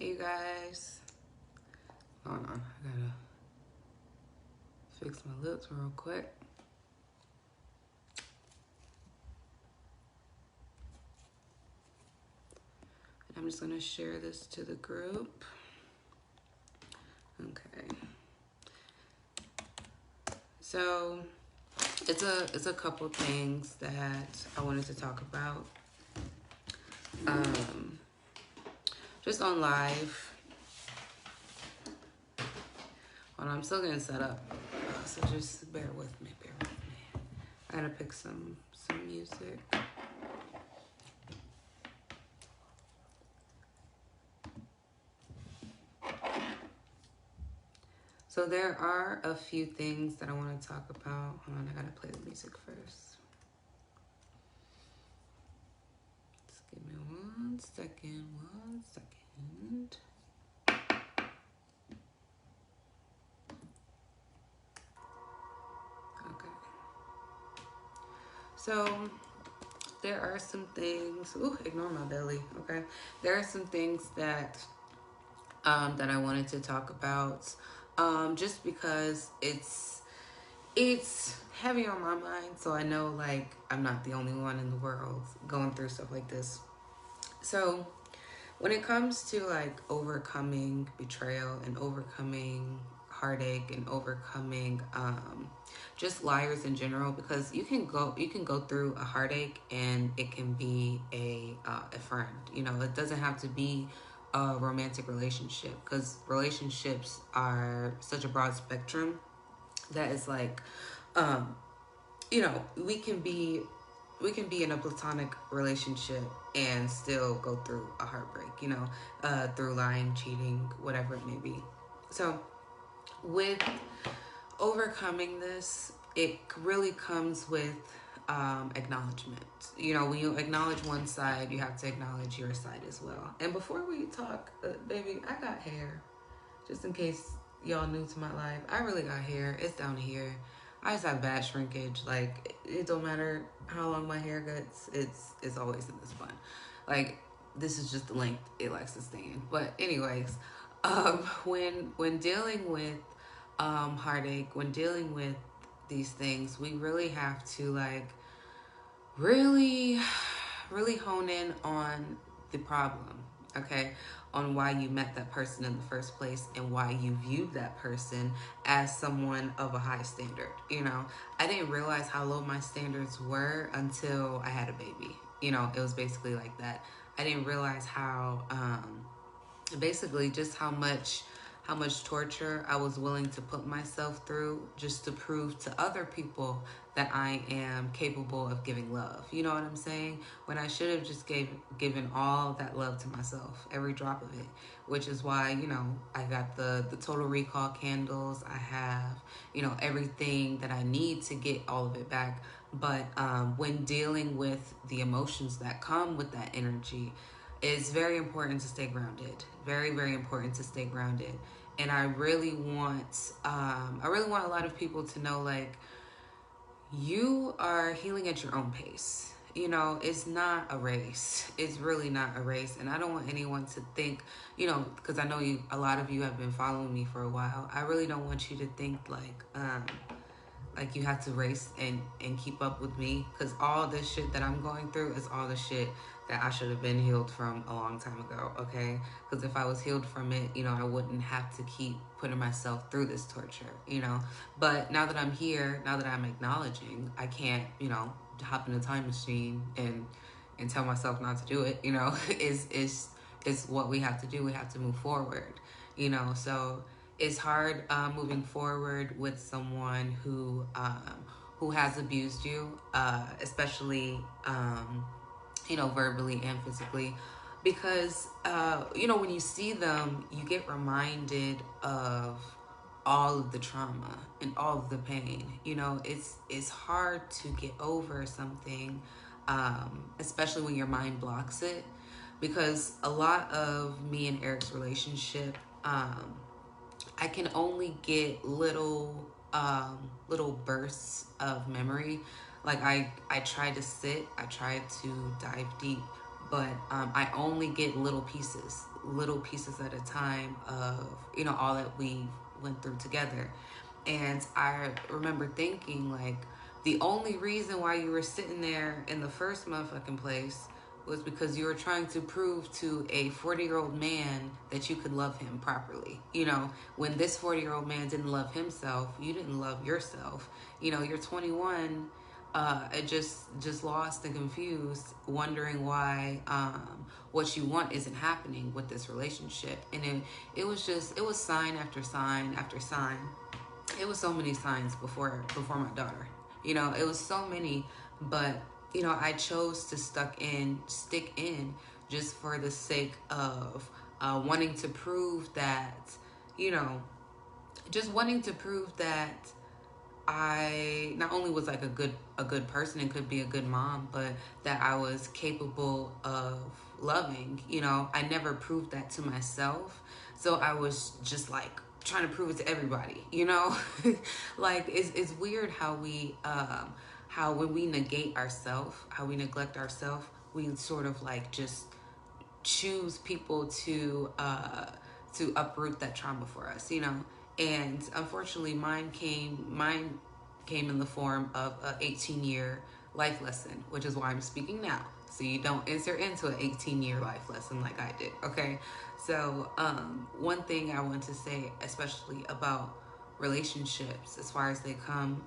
Hey you guys. Hold on, I gotta fix my lips real quick. I'm just gonna share this to the group. Okay. So it's a couple things that I wanted to talk about. Just on live. Hold on, I'm still getting set up. So just bear with me, I gotta pick some music. So there are a few things that I want to talk about. Hold on, I gotta play the music first. Just give me 1 second, 1 second. Okay. So there are some things. Ooh, ignore my belly. Okay. There are some things that that I wanted to talk about. Just because it's heavy on my mind, so I know like I'm not the only one in the world going through stuff like this. So when it comes to like overcoming betrayal and overcoming heartache and overcoming just liars in general, because you can go through a heartache and it can be a friend. You know, it doesn't have to be a romantic relationship, because relationships are such a broad spectrum that is like um you know, we can be in a platonic relationship and still go through a heartbreak, you know, through lying, cheating, whatever it may be. So with overcoming this, it really comes with acknowledgement. You know, when you acknowledge one side, you have to acknowledge your side as well. And before we talk, baby, I got hair. Just in case y'all new to my life, I really got hair. It's down here. I just have bad shrinkage. Like, it don't matter how long my hair gets. It's always in this bun. Like, this is just the length it likes to stay in. But anyways, when dealing with heartache, when dealing with these things, we really have to like really really hone in on the problem, okay? On why you met that person in the first place and why you viewed that person as someone of a high standard. You know, I didn't realize how low my standards were until I had a baby. You know, it was basically like that. I didn't realize how basically just how much torture I was willing to put myself through just to prove to other people that I am capable of giving love. You know what I'm saying? When I should have just given all that love to myself, every drop of it, which is why, you know, I got the Total Recall candles. I have, you know, everything that I need to get all of it back. But when dealing with the emotions that come with that energy, it's very important to stay grounded. Very, very important to stay grounded. And I really want a lot of people to know, like, you are healing at your own pace. You know, it's not a race. It's really not a race. And I don't want anyone to think, you know, because I know a lot of you have been following me for a while. I really don't want you to think like you have to race and keep up with me, because all this shit that I'm going through is all the shit that I should have been healed from a long time ago, okay? Because if I was healed from it, you know, I wouldn't have to keep putting myself through this torture, you know? But now that I'm here, now that I'm acknowledging, I can't, you know, hop in a time machine and tell myself not to do it, you know? is what we have to do. We have to move forward, you know? So it's hard moving forward with someone who has abused you, especially you know, verbally and physically, because you know, when you see them, you get reminded of all of the trauma and all of the pain. You know, it's hard to get over something, especially when your mind blocks it, because a lot of me and Eric's relationship, I can only get little bursts of memory. Like I try to sit, I try to dive deep, but I only get little pieces at a time of, you know, all that we went through together. And I remember thinking, like, the only reason why you were sitting there in the first motherfucking place was because you were trying to prove to a 40-year-old man that you could love him properly. You know, when this 40-year-old man didn't love himself, you didn't love yourself. You know, you're 21, just lost and confused, wondering why what you want isn't happening with this relationship. And it was sign after sign after sign. It was so many signs before my daughter. You know, it was so many, but you know, I chose to stick in just for the sake of wanting to prove that, you know, just wanting to prove that I not only was like a good person and could be a good mom, but that I was capable of loving. You know, I never proved that to myself, so I was just like trying to prove it to everybody. You know, like it's weird how when we negate ourselves, how we neglect ourselves, we sort of like just choose people to uproot that trauma for us, you know. And unfortunately, mine came in the form of a 18-year life lesson, which is why I'm speaking now. So you don't enter into an 18-year life lesson like I did, okay? So one thing I want to say, especially about relationships, as far as they come,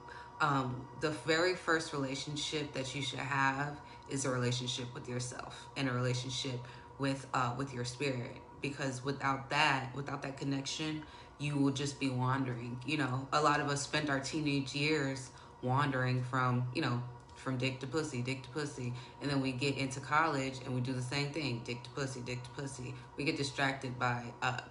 the very first relationship that you should have is a relationship with yourself and a relationship with your spirit, because without that connection, you will just be wandering. You know, a lot of us spend our teenage years wandering from, you know, from dick to pussy, dick to pussy, and then we get into college and we do the same thing, dick to pussy, dick to pussy. We get distracted by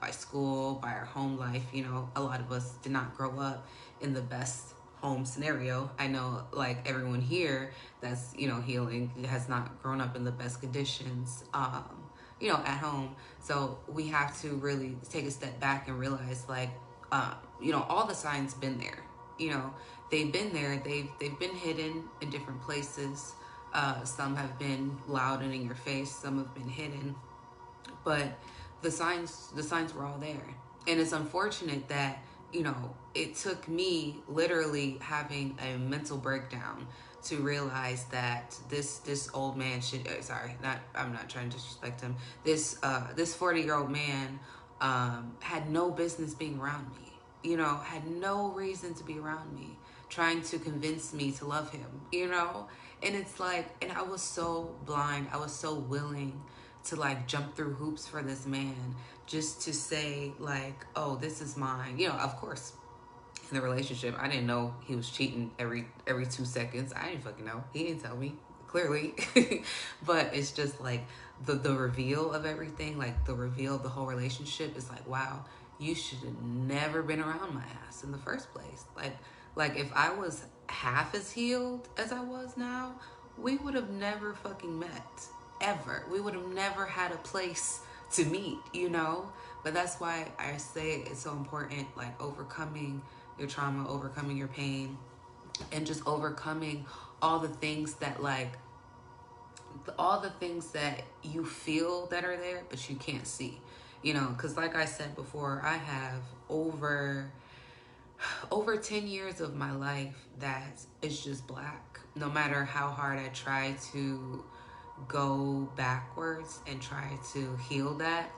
school, by our home life. You know, a lot of us did not grow up in the best home scenario. I know, like, everyone here that's, you know, healing has not grown up in the best conditions, you know, at home. So we have to really take a step back and realize, like, you know, all the signs been there. You know, they've been there. They've been hidden in different places. Some have been loud and in your face. Some have been hidden, but the signs were all there. And it's unfortunate that, you know, it took me literally having a mental breakdown to realize that this old man should, sorry, not, I'm not trying to disrespect him, this 40-year-old man had no business being around me. You know, had no reason to be around me, trying to convince me to love him, you know? And it's like, and I was so blind, I was so willing to like jump through hoops for this man just to say, like, oh, this is mine. You know, of course, in the relationship, I didn't know he was cheating every 2 seconds. I didn't fucking know. He didn't tell me, clearly. But it's just like the reveal of everything, like the reveal of the whole relationship is like, wow, you should have never been around my ass in the first place. Like if I was half as healed as I was now, we would have never fucking met. Ever. We would have never had a place to meet, you know? But that's why I say it's so important, like overcoming your trauma, overcoming your pain, and just overcoming all the things that all the things that you feel that are there but you can't see, you know. Because like I said before, I have over 10 years of my life that is just black. No matter how hard I try to go backwards and try to heal that,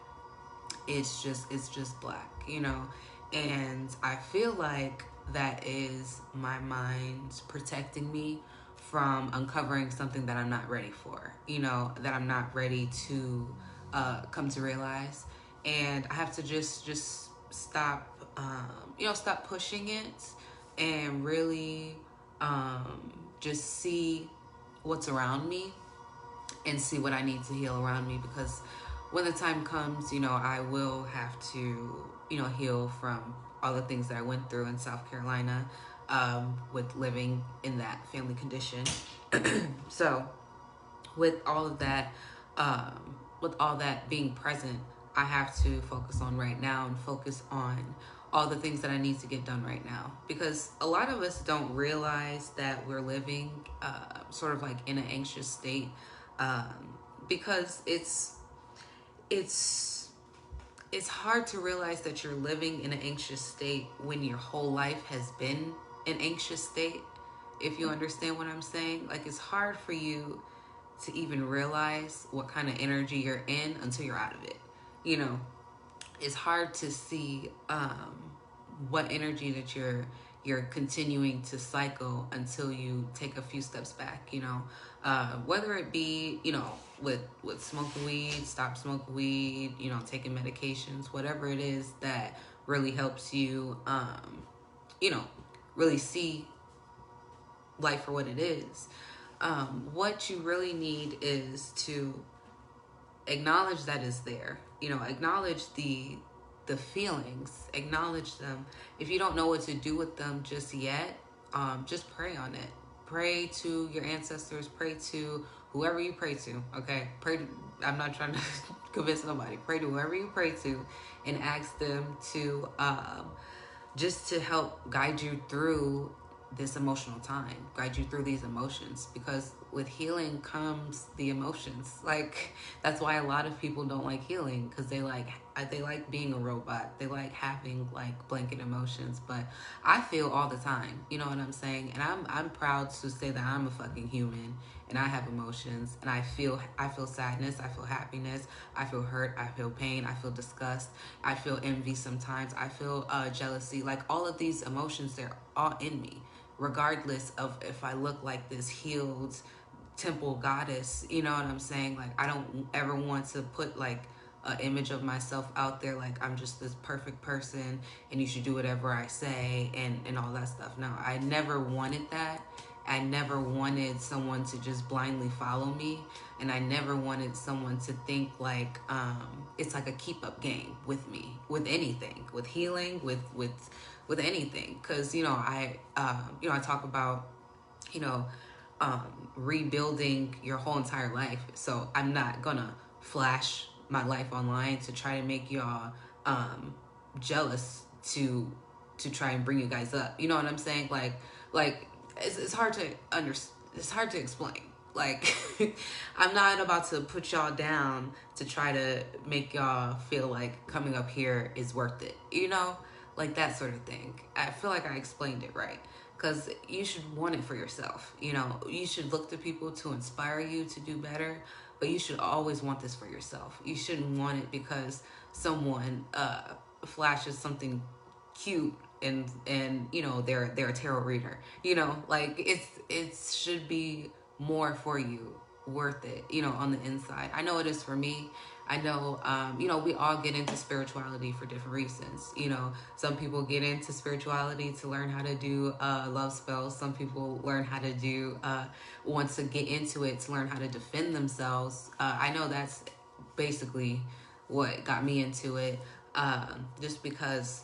it's just black, you know. And I feel like that is my mind protecting me from uncovering something that I'm not ready for, you know, that I'm not ready to come to realize. And I have to just stop, you know, stop pushing it and really just see what's around me and see what I need to heal around me. Because when the time comes, you know, I will have to, you know, heal from all the things that I went through in South Carolina, with living in that family condition. So with all of that, with all that being present, I have to focus on right now and focus on all the things that I need to get done right now. Because a lot of us don't realize that we're living sort of like in an anxious state, because it's it's hard to realize that you're living in an anxious state when your whole life has been an anxious state. If you understand what I'm saying, like it's hard for you to even realize what kind of energy you're in until you're out of it. You know, it's hard to see what energy that you're continuing to cycle until you take a few steps back. Whether it be with smoking weed, stop smoking weed, taking medications, whatever it is that really helps you, you know, really see life for what it is. What you really need is to acknowledge that is there. Acknowledge the feelings, acknowledge them. If you don't know what to do with them just yet, just pray on it. Pray to your ancestors. Pray to whoever you pray to. Okay, pray. I'm not trying to convince nobody. Pray to whoever you pray to, and ask them to just to help guide you through this emotional time, guide you through these emotions, because with healing comes the emotions. Like that's why a lot of people don't like healing, because they like being a robot. They like having like blanket emotions. But I feel all the time, you know what I'm saying? And I'm proud to say that I'm a fucking human and I have emotions, and I feel sadness, I feel happiness, I feel hurt, I feel pain, I feel disgust, I feel envy sometimes, I feel jealousy. Like all of these emotions, they're all in me, regardless of if I look like this healed temple goddess. You know what I'm saying? Like I don't ever want to put like an image of myself out there like I'm just this perfect person and you should do whatever I say and all that stuff. No, I never wanted that. I never wanted someone to just blindly follow me, and I never wanted someone to think like it's like a keep up game with me, with anything, with healing, with anything. Because I talk about you know rebuilding your whole entire life. So I'm not gonna flash my life online to try to make y'all jealous to try and bring you guys up. You know what I'm saying? Like it's hard to it's hard to explain. Like I'm not about to put y'all down to try to make y'all feel like coming up here is worth it. Like that sort of thing. I feel like I explained it right, because you should want it for yourself. You should look to people to inspire you to do better, but you should always want this for yourself. You shouldn't want it because someone flashes something cute and they're a tarot reader. Like it should be more for you, worth it, on the inside. I know it is for me. I know, we all get into spirituality for different reasons. Some people get into spirituality to learn how to do love spells. Some people learn how to do, want to get into it to learn how to defend themselves. I know that's basically what got me into it, just because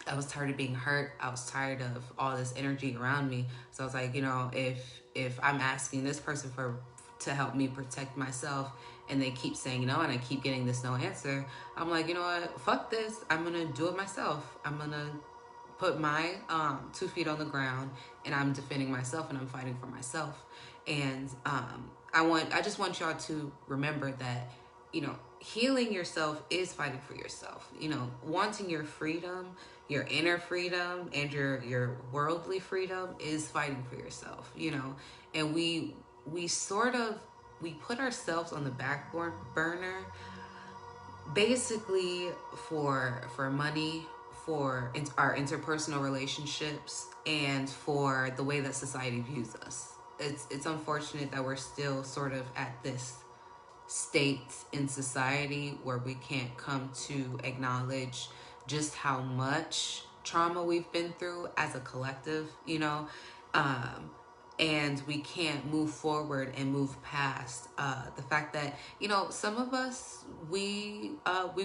I was tired of being hurt. I was tired of all this energy around me. So I was like, if I'm asking this person to help me protect myself, and they keep saying no, and I keep getting this no answer, I'm like, you know what? Fuck this. I'm gonna do it myself. I'm gonna put my 2 feet on the ground, and I'm defending myself, and I'm fighting for myself. And I just want y'all to remember that, healing yourself is fighting for yourself. Wanting your freedom, your inner freedom, and your worldly freedom is fighting for yourself. And we put ourselves on the back burner, basically for money, for our interpersonal relationships, and for the way that society views us. It's unfortunate that we're still sort of at this state in society where we can't come to acknowledge just how much trauma we've been through as a collective, and we can't move forward and move past the fact that some of us, we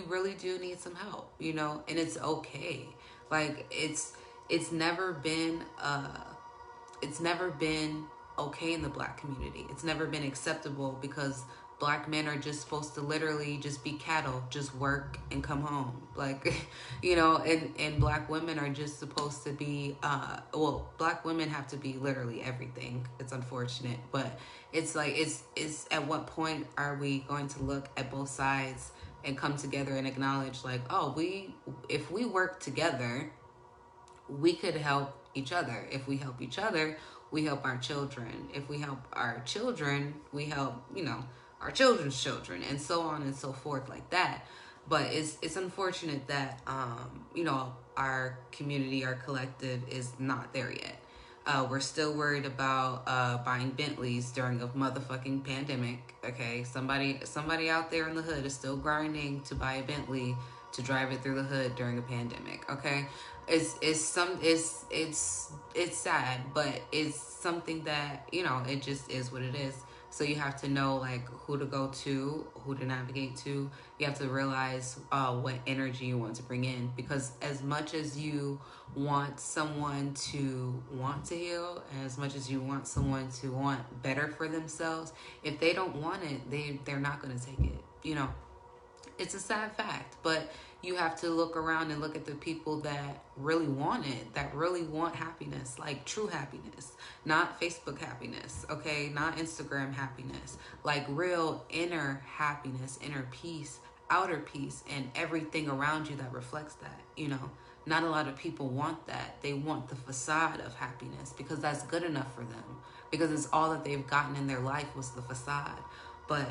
really do need some help, and it's okay. Like it's never been okay in the Black community. It's never been acceptable, because Black men are just supposed to literally just be cattle, just work and come home. Like, and black women are just supposed to be, well, black women have to be literally everything. It's unfortunate, but it's like, it's at what point are we going to look at both sides and come together and acknowledge, like, oh, if we work together, we could help each other. If we help each other, we help our children. If we help our children, we help, our children's children, and so on and so forth, like that. But it's unfortunate that our community, our collective, is not there yet. We're still worried about buying Bentleys during a motherfucking pandemic. Okay, somebody out there in the hood is still grinding to buy a Bentley to drive it through the hood during a pandemic. Okay, it's sad, but it's something that it just is what it is. So you have to know, like, who to go to, who to navigate to. You have to realize what energy you want to bring in, because as much as you want someone to want to heal, and as much as you want someone to want better for themselves, if they don't want it, they're not going to take it. It's a sad fact, but you have to look around and look at the people that really want it, that really want happiness, like true happiness, not Facebook happiness, okay? Not Instagram happiness, like real inner happiness, inner peace, outer peace, and everything around you that reflects that, Not a lot of people want that. They want the facade of happiness because that's good enough for them, because it's all that they've gotten in their life was the facade. But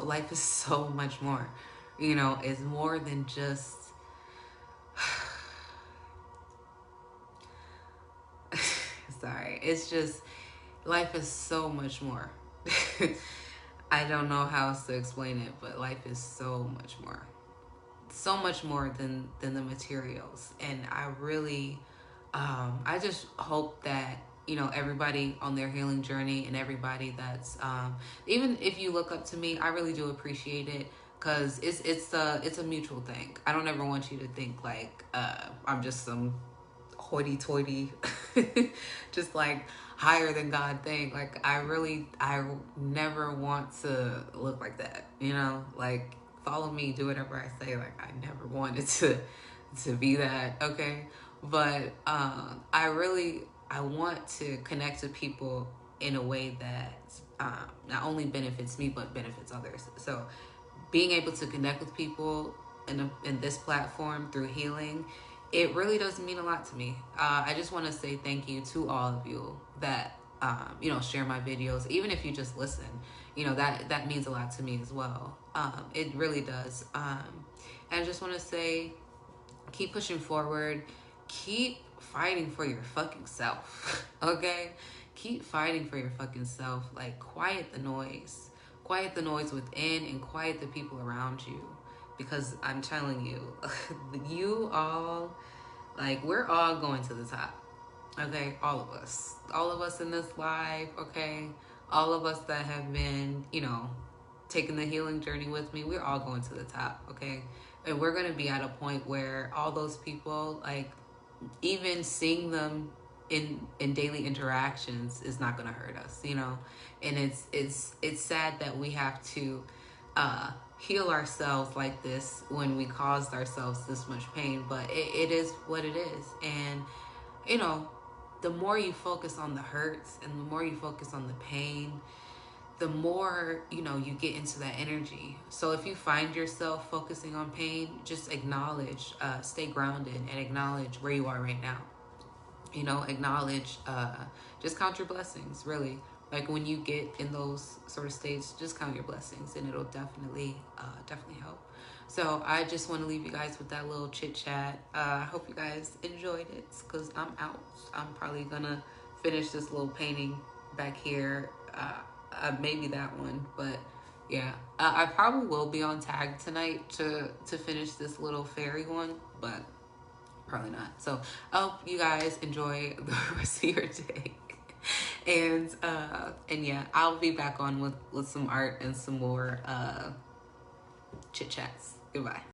life is so much more. It's more than just sorry. It's just, life is so much more. I don't know how else to explain it, but life is so much more. So much more than the materials. And I really I just hope that everybody on their healing journey, and everybody that's even if you look up to me, I really do appreciate it, because it's a mutual thing. I don't ever want you to think like I'm just some hoity-toity just like higher than God thing. Like, I never want to look like that, like, follow me, do whatever I say. Like, I never wanted to be that, okay? But I want to connect to people in a way that not only benefits me but benefits others. So being able to connect with people in this platform through healing, it really does mean a lot to me. I just want to say thank you to all of you that share my videos, even if you just listen. That means a lot to me as well. It really does. And I just want to say, keep pushing forward. Keep fighting for your fucking self, okay? Keep fighting for your fucking self. Like, quiet the noise. Quiet the noise within and quiet the people around you. Because I'm telling you, you all, like, we're all going to the top, okay? All of us. All of us in this life, okay? All of us that have been, taking the healing journey with me, we're all going to the top, okay? And we're going to be at a point where all those people, like, even seeing them in daily interactions is not going to hurt us, And it's sad that we have to heal ourselves like this when we caused ourselves this much pain, but it is what it is. And the more you focus on the hurts and the more you focus on the pain, the more you get into that energy. So if you find yourself focusing on pain, just acknowledge, stay grounded, and acknowledge where you are right now. Acknowledge, just count your blessings, really. Like, when you get in those sort of states, just count your blessings, and it'll definitely help. So I just want to leave you guys with that little chit chat. I hope you guys enjoyed it, because I'm out. I'm probably gonna finish this little painting back here. Maybe that one, but yeah, I probably will be on tag tonight to finish this little fairy one, but probably not. So I hope you guys enjoy the rest of your day. And yeah, I'll be back on with some art and some more chit chats. Goodbye.